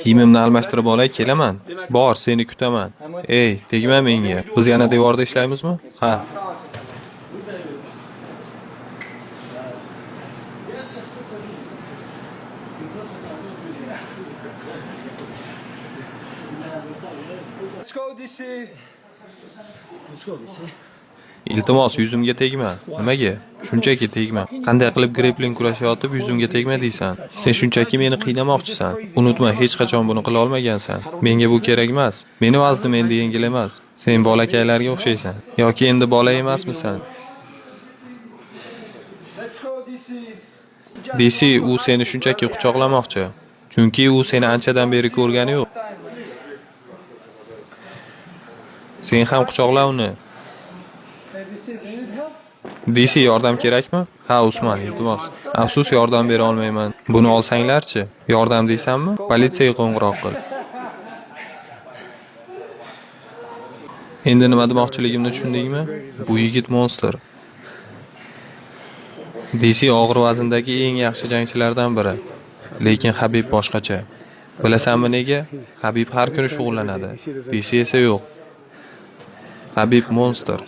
Kiyimimni almashtirib olay, kelaman. Bor, seni kutaman. Ey, tegma menga. Biz yana devorda ishlaymizmi? Ha. Iltimos, yuzimga tegma. Nimaga? Shunchaki tegma. Qanday qilib grappling kurashayotib yuzimga tegma deysan? Sen shunchaki meni qiynamoqchisan. Unutma, hech qachon buni qila olmagansan. Menga bu kerak emas. Meni vaznim endi yengil emas. Sen bolakaylarga o'xshaysan. Yoki endi bola emasmisan? DC u seni shunchaki quchoqlamoqchi. Chunki u seni anchadan beri ko'rgani yo'q. Sen ham quchoqla uni. DC yordam kerakmi? Ha, Usmon, iltimos. Afsus, yordam bera olmayman. Buni olsanglarchi? Yordam deysanmi? Politsiyaga qo'ng'iroq qil. Endi nima demoqchiligimni tushundingmi? Bu yigit monster. DC og'ir vazndagi eng yaxshi jangchilardan biri. Lekin Habib boshqacha. Bilasanmi nega? Habib har kuni shug'ullanadi. DC esa yo'q. Habib monster.